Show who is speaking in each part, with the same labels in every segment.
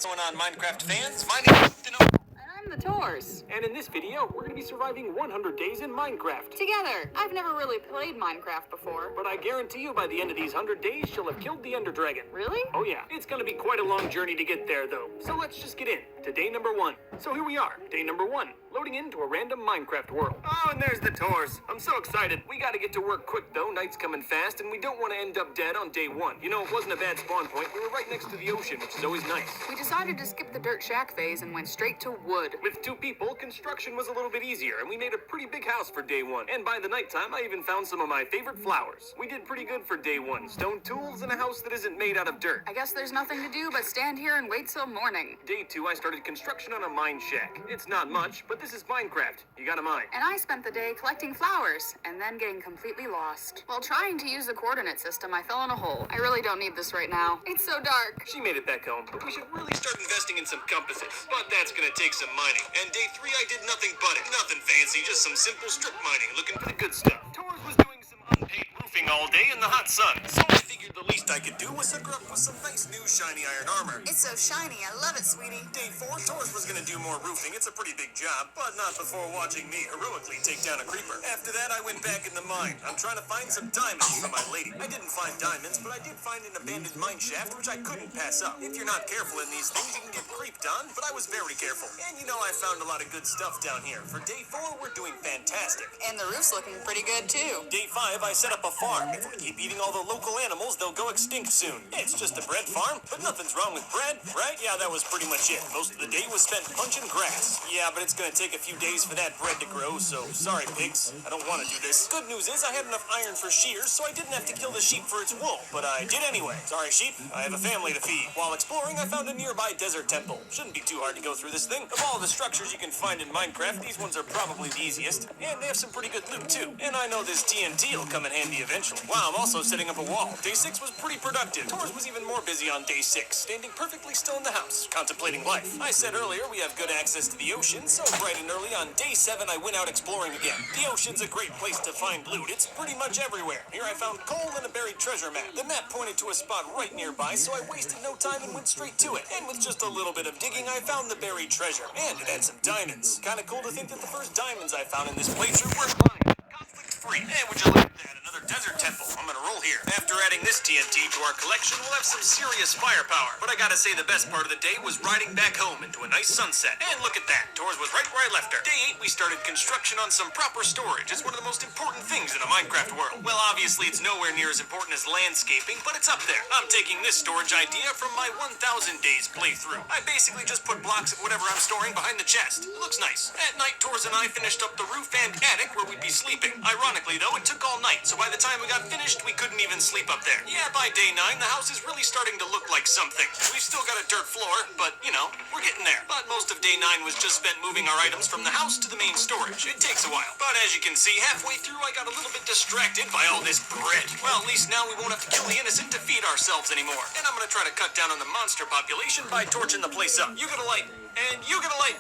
Speaker 1: What's going on, Minecraft fans? My name is
Speaker 2: And I'm the Tors.
Speaker 3: And in this video, we're going to be surviving 100 days in Minecraft.
Speaker 2: Together. I've never really played Minecraft before.
Speaker 3: But I guarantee you by the end of these 100 days, she'll have killed the Ender Dragon.
Speaker 2: Really?
Speaker 3: Oh yeah, it's going to be quite a long journey to get there though. So let's just get in to day number 1. So here we are, day number 1, loading into a random Minecraft world. Oh, and there's the Tors. I'm so excited. We got to get to work quick though, night's coming fast, and we don't want to end up dead on day 1. You know, it wasn't a bad spawn point. We were right next to the ocean, which is always nice.
Speaker 2: We decided to skip the dirt shack phase and went straight to wood.
Speaker 3: With 2 people, construction was a little bit easier, and we made a pretty big house for day 1. And by the nighttime, I even found some of my favorite flowers. We did pretty good for day 1. Stone tools and a house that isn't made out of dirt.
Speaker 2: I guess there's nothing to do but stand here and wait till morning.
Speaker 3: Day 2, I started construction on a mine shack. It's not much, but this is Minecraft. You got a mine.
Speaker 2: And I spent the day collecting flowers and then getting completely lost. While trying to use the coordinate system, I fell in a hole. I really don't need this right now. It's so dark.
Speaker 3: She made it back home, but we should really
Speaker 1: start investing in some compasses. But that's gonna take some mining. And day 3, I did nothing but it. Nothing fancy, just some simple strip mining, looking for the good stuff.
Speaker 3: Tors was doing some unpaid roofing all day in the hot sun.
Speaker 1: So I figured the least I could do was hook her up with some nice new shiny iron armor.
Speaker 2: It's so shiny. I love it, sweetie.
Speaker 1: Day 4, Tors was gonna do more roofing. It's a pretty big job, but not before watching me heroically take down a creeper. After that, I went back in the mine. I'm trying to find some diamonds for my lady. I didn't find diamonds, but I did find an abandoned mine shaft, which I couldn't pass up. If you're not careful in these things, you can get creeped on, but I was very careful. And you know, I found a lot of good stuff down here. For day 4, we're doing fantastic.
Speaker 2: And the roof's looking pretty good, too.
Speaker 1: Day 5, I set up a farm. If we keep eating all the local animals, they'll go extinct soon. It's just a bread farm, but nothing's wrong with bread, right? Yeah, that was pretty much it. Most of the day was spent punching grass. Yeah, but it's gonna take a few days for that bread to grow, so sorry, pigs. I don't want to do this. Good news is I had enough iron for shears, so I didn't have to kill the sheep for its wool, but I did anyway. Sorry, sheep. I have a family to feed. While exploring, I found a nearby desert temple. Shouldn't be too hard to go through this thing. Of all the structures you can find in Minecraft, these ones are probably the easiest, and they have some pretty good loot too. And I know this TNT will come in handy eventually. Wow, I'm also setting up a wall. Day 6 was pretty productive. Tors was even more busy on day 6, standing perfectly still in the house, contemplating life. I said earlier we have good access to the ocean, so bright and early on day 7 I went out exploring again. The ocean's a great place to find loot. It's pretty much everywhere. Here I found coal and a buried treasure map. The map pointed to a spot right nearby, so I wasted no time and went straight to it. And with just a little bit of digging, I found the buried treasure. And it had some diamonds. Kinda cool to think that the first diamonds I found in this playthrough were mine. Conflict-free. Hey, would you look at that? Another desert temple. I'm gonna roll here. After adding this TNT to our collection, we'll have some serious firepower. But I gotta say the best part of the day was riding back home into a nice sunset. And look at that. Tors was right where I left her. Day 8, we started construction on some proper storage. It's one of the most important things in a Minecraft world. Well, obviously it's nowhere near as important as landscaping, but it's up there. I'm taking this storage idea from my 1000 days playthrough. I basically just put blocks of whatever I'm storing behind the chest. It looks nice. At night, Tors and I finished up the roof and attic where we'd be sleeping. Ironically, though, it took all night, so by the time we got finished, we couldn't even sleep up there. Yeah, by day 9, the house is really starting to look like something. We've still got a dirt floor, but, you know, we're getting there. But most of day 9 was just spent moving our items from the house to the main storage. It takes a while. But as you can see, halfway through, I got a little bit distracted by all this bread. Well, at least now we won't have to kill the innocent to feed ourselves anymore. And I'm gonna try to cut down on the monster population by torching the place up. You get a light, and you get a light,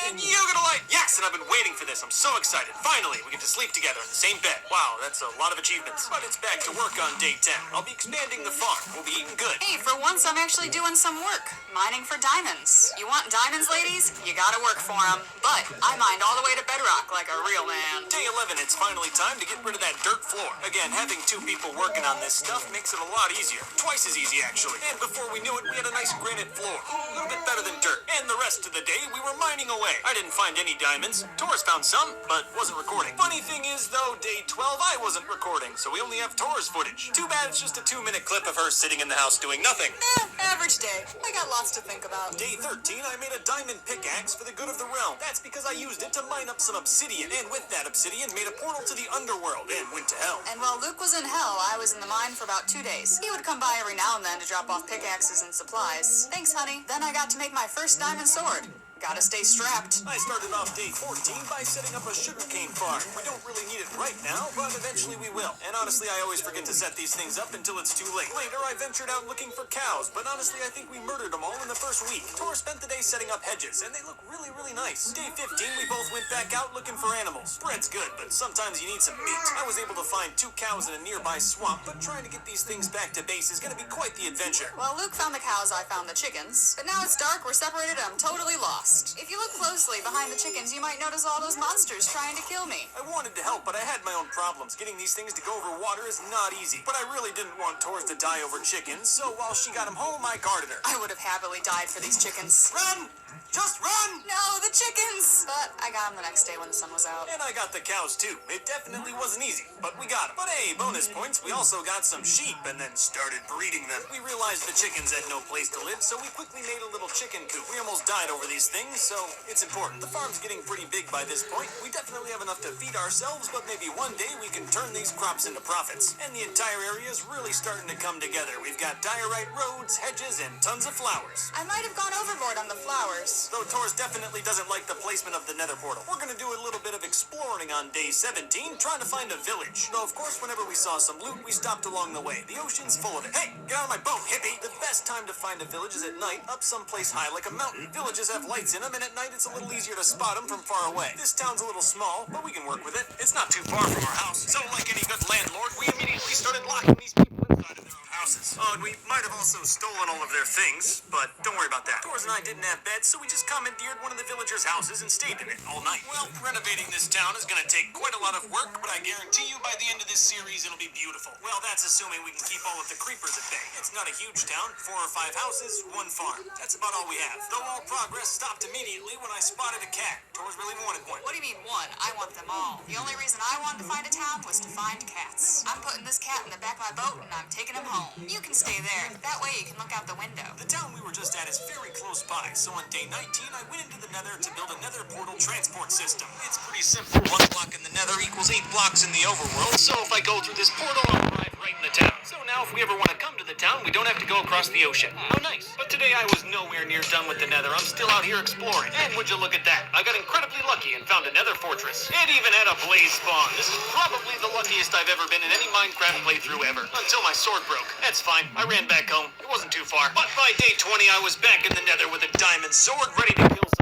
Speaker 1: and you get a light. Yes, and I've been waiting for this. I'm so excited. Finally, we get to sleep together in the same bed. Wow, that's a lot of achievements. But it's back to work on day 10. I'll be expanding the farm. We'll be eating good.
Speaker 2: Hey, for once I'm actually doing some work. Mining for diamonds. You want diamonds, ladies? You gotta work for them. But I mined all the way to bedrock like a real man.
Speaker 1: Day 11, it's finally time to get rid of that dirt floor. Again, having 2 people working on this stuff makes it a lot easier. Twice as easy, actually. And before we knew it, we had a nice granite floor. A little bit better than dirt. And the rest of the day, we were mining away. I didn't find any diamonds. Tors found some, but wasn't recording. Funny thing is, though, day 12, I wasn't recording, so we only have Tors footage. Too bad it's just a 2-minute clip of her sitting in the house doing nothing.
Speaker 2: Average day. I got lots to think about.
Speaker 1: Day 13, I made a diamond pickaxe for the good of the realm. That's because I used it to mine up some obsidian, and with that obsidian, made a portal to the underworld and went to hell.
Speaker 2: And while Luke was in hell, I was in the mine for about 2 days. He would come by every now and then to drop off pickaxes and supplies. Thanks, honey. Then I got to make my first diamond sword. Gotta stay strapped.
Speaker 1: I started off day 14 by setting up a sugarcane farm. We don't really need it right now, but eventually we will. And honestly, I always forget to set these things up until it's too late. Later, I ventured out looking for cows, but honestly, I think we murdered them all in the first week. Tor spent the day setting up hedges, and they look really, really nice. Day 15, we both went back out looking for animals. Bread's good, but sometimes you need some meat. I was able to find 2 cows in a nearby swamp, but trying to get these things back to base is going to be quite the adventure.
Speaker 2: Well, Luke found the cows, I found the chickens. But now it's dark, we're separated, and I'm totally lost. If you look closely behind the chickens, you might notice all those monsters trying to kill me.
Speaker 1: I wanted to help, but I had my own problems. Getting these things to go over water is not easy. But I really didn't want Tors to die over chickens, so while she got him home, I guarded her.
Speaker 2: I would have happily died for these chickens.
Speaker 1: Run! Just run!
Speaker 2: No, the chickens! But I got them the next day when the sun was out.
Speaker 1: And I got the cows too. It definitely wasn't easy, but we got them. But hey, bonus points, we also got some sheep and then started breeding them. We realized the chickens had no place to live, so we quickly made a little chicken coop. We almost died over these things, so it's important. The farm's getting pretty big by this point. We definitely have enough to feed ourselves, but maybe one day we can turn these crops into profits. And the entire area is really starting to come together. We've got diorite roads, hedges, and tons of flowers.
Speaker 2: I might have gone overboard on the flowers.
Speaker 1: Though Tors definitely doesn't like the placement of the nether portal. We're gonna do a little bit of exploring on day 17, trying to find a village. Though, of course, whenever we saw some loot, we stopped along the way. The ocean's full of it. Hey, get out of my boat, hippie! The best time to find a village is at night, up someplace high like a mountain. Villages have lights in them, and at night it's a little easier to spot them from far away. This town's a little small, but we can work with it. It's not too far from our house. So, like any good landlord, we immediately started locking these people inside of their own houses. Oh, and we might have also stolen all of their things, but don't worry about that. Tors and I didn't have beds, so we just commandeered one of the villagers' houses and stayed in it all night. Well, renovating this town is gonna take quite a lot of work, but I guarantee you by the end of this series it'll be beautiful. Well, that's assuming we can keep all of the creepers at bay. It's not a huge town, 4 or 5 houses, 1 farm. That's about all we have. Though all progress stopped immediately when I spotted a cat. Tors really wanted one.
Speaker 2: What do you mean one? I want them all. The only reason I wanted to find a town was to find cats. I'm putting this cat in the back of my boat and I'm taking him home. You can stay there. That way you can look out the window.
Speaker 1: The town we were just at is very close by, so on day 19 I went into the nether to build a nether portal transport system. It's pretty simple. 1 block in the nether equals 8 blocks in the overworld, so if I go through this portal, I'll arrive right in the town. So now if we ever want to come to the town, we don't have to go across the ocean. How nice. But today I was nowhere near done with the nether. I'm still out here exploring. And would you look at that? I got incredibly lucky and found a nether fortress. It even had a blaze spawn. This is probably the luckiest I've ever been in any Minecraft playthrough ever. Until my sword broke. That's fine. I ran back home. It wasn't too far. But by day 20, I was back in the nether with a diamond sword ready to kill some